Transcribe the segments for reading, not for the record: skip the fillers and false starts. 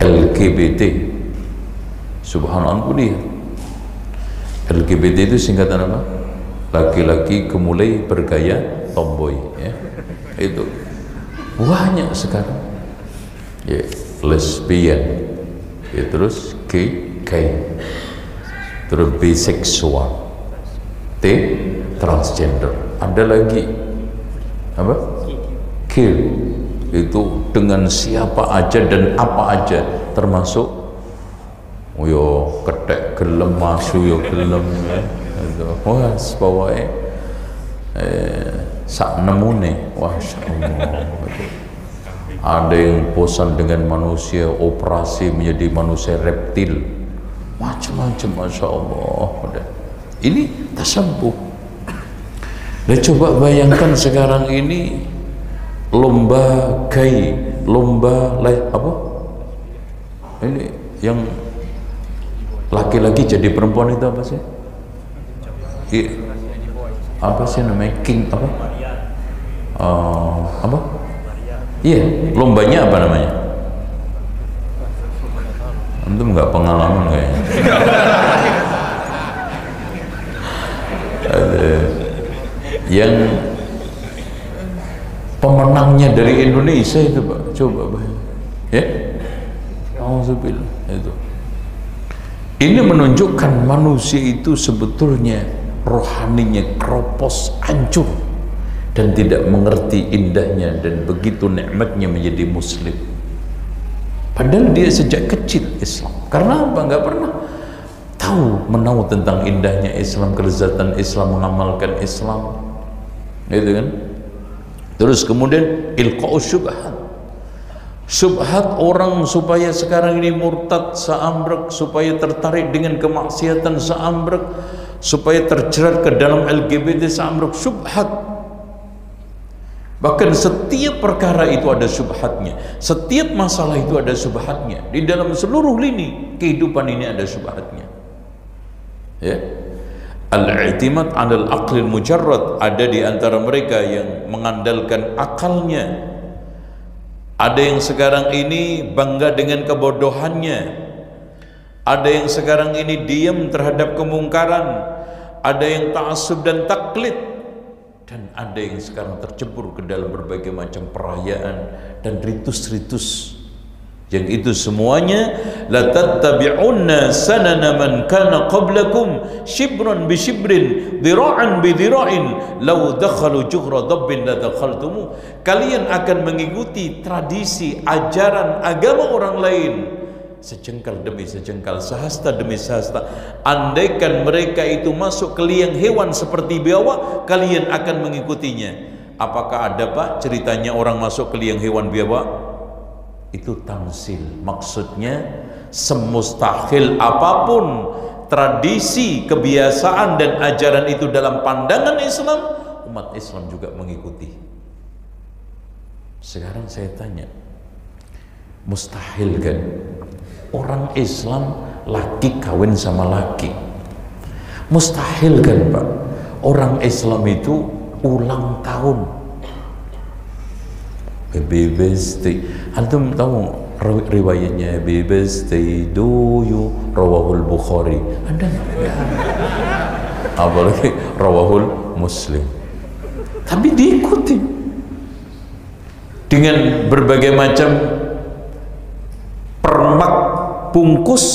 LGBT. Subhanallah dia. LGBT itu singkatan apa? Laki-laki gemulai bergaya tomboy, ya. Itu banyak sekarang. Ya, lesbian, ya, terus gay, terus biseksual, transgender. Ada lagi apa? Kill. Itu dengan siapa aja dan apa aja, termasuk yo ketek gelem masu yo gelem, ya. Wah, pokoknya sak nemune. Wah, Allah. Ada yang bosan dengan manusia, operasi menjadi manusia reptil, macam-macam, masya Allah. Ini tasabbuh. Dan coba bayangkan sekarang ini lomba gay, lomba apa? Ini yang laki-laki jadi perempuan itu apa sih? Apa sih namanya? King apa? Apa? Iya, lombanya apa namanya? Antum nggak pengalaman kayaknya. Yang pemenangnya dari Indonesia itu, Pak, coba bayangkan, ya. Alhamdulillah itu. Ini menunjukkan manusia itu sebetulnya rohaninya keropos, hancur, dan tidak mengerti indahnya dan begitu nikmatnya menjadi muslim. Padahal dia sejak kecil Islam. Karena apa? Nggak pernah menahu tentang indahnya Islam, kelezatan Islam, mengamalkan Islam, gitu kan? Terus kemudian ilqa'us syubhat orang supaya sekarang ini murtad seambrek, supaya tertarik dengan kemaksiatan seambrek, supaya terjerat ke dalam LGBT seambrek, syubhat. Bahkan setiap perkara itu ada syubhatnya, setiap masalah itu ada syubhatnya. Di dalam seluruh lini kehidupan ini ada syubhatnya, ya. Al-i'timad 'alal aqlil mujarrad, ada di antara mereka yang mengandalkan akalnya. Ada yang sekarang ini bangga dengan kebodohannya. Ada yang sekarang ini diam terhadap kemungkaran. Ada yang ta'assub dan taklid. Dan ada yang sekarang tercebur ke dalam berbagai macam perayaan dan ritus-ritus. Yang itu semuanya la tattabi'unna sanana man kana qablakum shibran bi shibrin dhira'an bi dhira'in law dakhalu juhra dabbin la dakhaltumu. Kalian akan mengikuti tradisi ajaran agama orang lain sejengkal demi sejengkal, sehasta demi sehasta. Andaikan mereka itu masuk ke liang hewan seperti biawak, kalian akan mengikutinya. Apakah ada, Pak, ceritanya orang masuk ke liang hewan biawak? Itu tamsil, maksudnya semustahil apapun tradisi, kebiasaan dan ajaran itu dalam pandangan Islam, umat Islam juga mengikuti. Sekarang saya tanya, mustahil kan orang Islam laki kawin sama laki? Mustahil kan, Pak, orang Islam itu ulang tahun, happy birthday. Antum tahu riwayatnya happy birthday do you, rawahul Bukhari? Ada nggak? Apalagi rawahul Muslim. Tapi diikuti dengan berbagai macam permak bungkus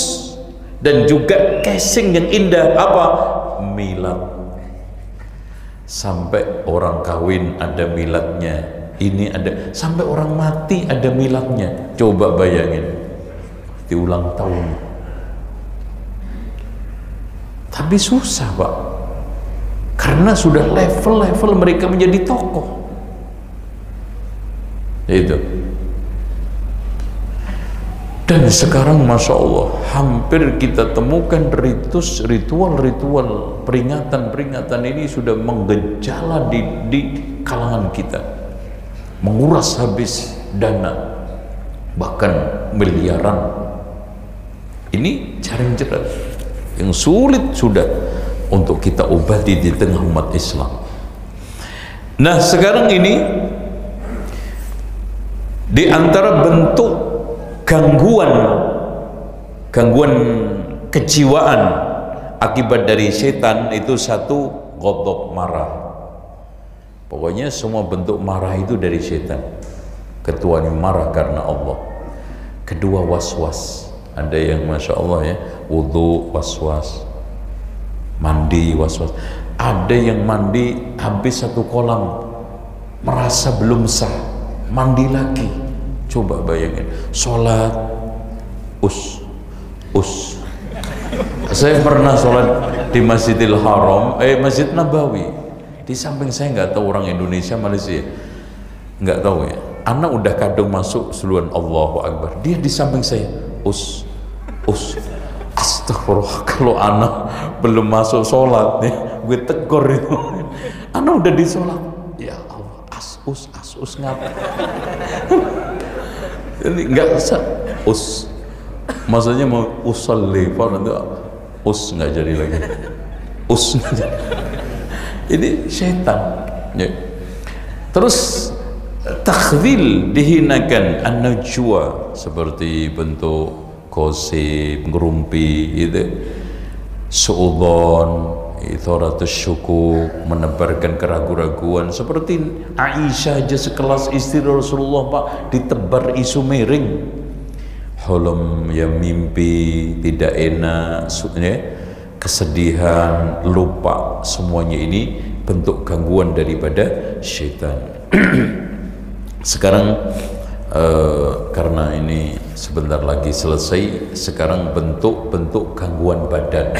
dan juga casing yang indah. Apa? Milad. Sampai orang kawin ada miladnya, ini ada, sampai orang mati ada miladnya. Coba bayangin, di ulang tahun. Tapi susah, Pak, karena sudah level-level mereka menjadi tokoh. Itu. Dan sekarang Masya Allah, hampir kita temukan ritual-ritual peringatan-peringatan ini sudah menggejala di kalangan kita, menguras habis dana, bahkan miliaran. Ini jaring jerat yang sulit sudah untuk kita obati di tengah umat Islam. Nah, sekarang ini di antara bentuk gangguan kejiwaan akibat dari setan itu satu, ghadab, marah. Pokoknya semua bentuk marah itu dari setan. Ketuanya marah karena Allah. Kedua, was-was. Ada yang masya Allah ya, wudu was-was, mandi was-was. Ada yang mandi habis satu kolam merasa belum sah, mandi lagi. Coba bayangin, sholat us. Saya pernah sholat di Masjidil Haram, Masjid Nabawi. Di samping saya nggak tahu orang Indonesia, Malaysia, nggak tahu ya. Anak udah kadung masuk seluruhan Allahu Akbar, dia di samping saya us. Astagfirullah, kalau anak belum masuk sholat nih, gue tegur itu. Anak udah di sholat, ya Allah, us ngapa? Ini nggak usah us. Maksudnya mau usalli, nanti nggak jadi lagi. Nggak jadi. Ini setan. Ya. Terus takhzil, dihinakan, an-najwa, seperti bentuk gosip, ngerumpi, gitu. Su'udhan, itharatus syukuk, menebarkan keraguan-raguan. Seperti Aisyah aja sekelas istri Rasulullah Pak, ditebar isu miring. Hulum, ya mimpi tidak enak, kesedihan, lupa, semuanya ini bentuk gangguan daripada syaitan. Sekarang karena ini sebentar lagi selesai, sekarang bentuk-bentuk gangguan badan.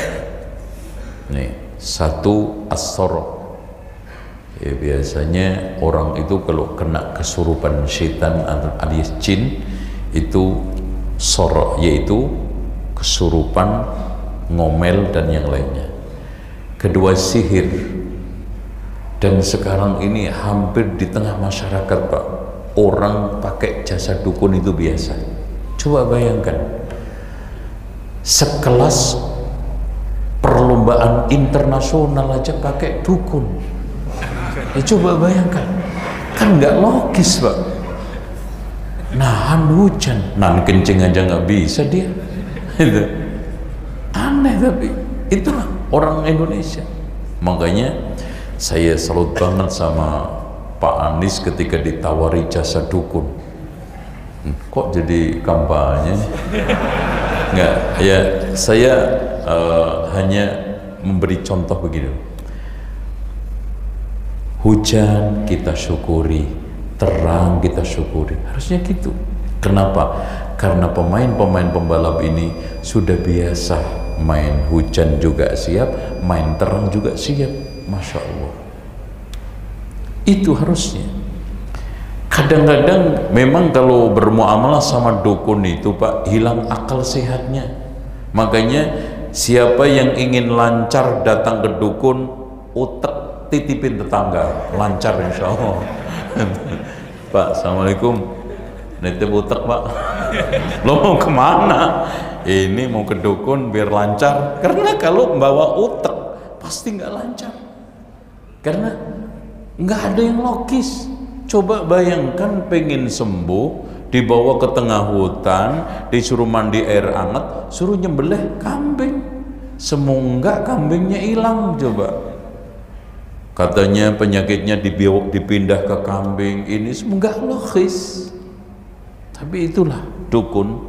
Nih, satu, as-sor. Ya, biasanya orang itu kalau kena kesurupan syaitan alias jin itu sor, yaitu kesurupan, ngomel dan yang lainnya. Kedua, sihir. Dan sekarang ini hampir di tengah masyarakat Pak, orang pakai jasa dukun itu biasa. Coba bayangkan, sekelas perlombaan internasional aja pakai dukun. Ya, coba bayangkan, kan nggak logis Pak. Nahan hujan, nahan kencing aja nggak bisa dia. Itu aneh, tapi itulah orang Indonesia. Makanya saya salut banget sama Pak Anies ketika ditawari jasa dukun. Kok jadi kampanye? Enggak, ya saya hanya memberi contoh begini. Hujan kita syukuri, terang kita syukuri, harusnya gitu. Kenapa? Karena pemain-pemain pembalap ini sudah biasa main hujan juga siap, main terang juga siap. Masya Allah, itu harusnya. Kadang-kadang memang kalau bermuamalah sama dukun itu Pak, hilang akal sehatnya. Makanya siapa yang ingin lancar datang ke dukun, utek titipin tetangga, lancar insya Allah. Pak, assalamualaikum, nitip utek Pak. Lo mau kemana? Ini mau ke dukun biar lancar. Karena kalau bawa utek pasti nggak lancar, karena nggak ada yang logis. Coba bayangkan pengen sembuh, dibawa ke tengah hutan, disuruh mandi air hangat, suruh nyembelih kambing, semoga kambingnya hilang. Coba katanya penyakitnya dipindah ke kambing, ini semoga logis. Tapi itulah dukun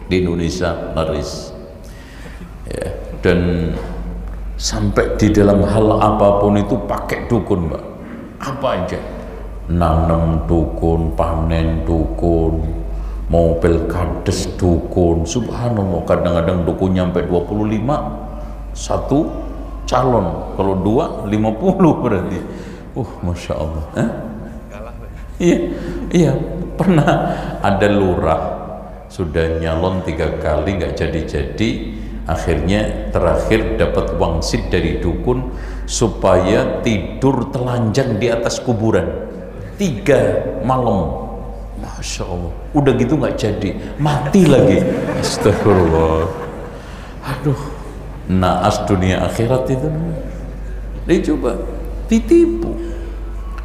di Indonesia laris ya. Dan sampai di dalam hal apapun itu pakai dukun Mbak, apa aja, nanam dukun, panen dukun, mau pilkades dukun. Subhanallah, kadang-kadang dukun nyampe 25 satu calon, kalau 2 50 berarti. Masya Allah. Iya, pernah ada lurah sudah nyalon 3 kali nggak jadi-jadi, akhirnya terakhir dapat wangsit dari dukun supaya tidur telanjang di atas kuburan 3 malam. Masya Allah, udah gitu nggak jadi, mati lagi. Astagfirullah. Aduh, naas dunia akhirat itu. Dicoba ditipu.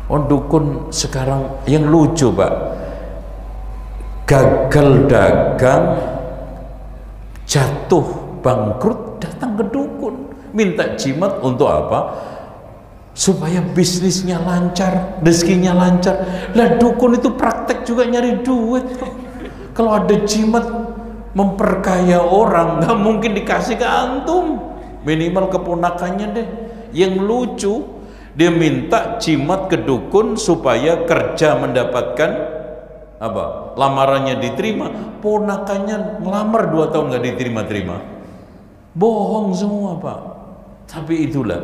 Dukun sekarang yang lucu Pak, gagal dagang, jatuh bangkrut, datang ke dukun minta jimat untuk apa? Supaya bisnisnya lancar, rezekinya lancar. Lah dukun itu praktek juga nyari duit. Kalau ada jimat memperkaya orang, nggak mungkin dikasih ke antum, minimal keponakannya deh. Yang lucu, dia minta jimat ke dukun supaya kerja mendapatkan apa? Lamarannya diterima, ponakannya ngelamar 2 tahun nggak diterima-terima. Bohong semua, Pak. Tapi itulah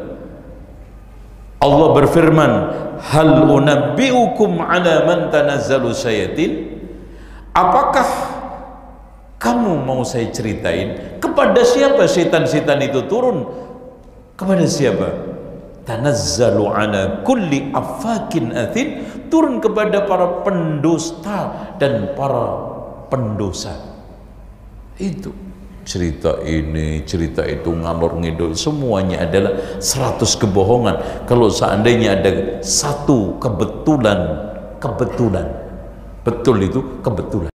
Allah berfirman, hal unabbiukum ala man tanazzalu syayatin? Apakah kamu mau saya ceritain kepada siapa setan-setan itu turun? Kepada siapa? Tanazzalu ala kulli affakin athin, turun kepada para pendusta dan para pendosa. Itu cerita ini, cerita itu, ngalor ngidul, semuanya adalah 100 kebohongan. Kalau seandainya ada satu kebetulan, betul itu kebetulan.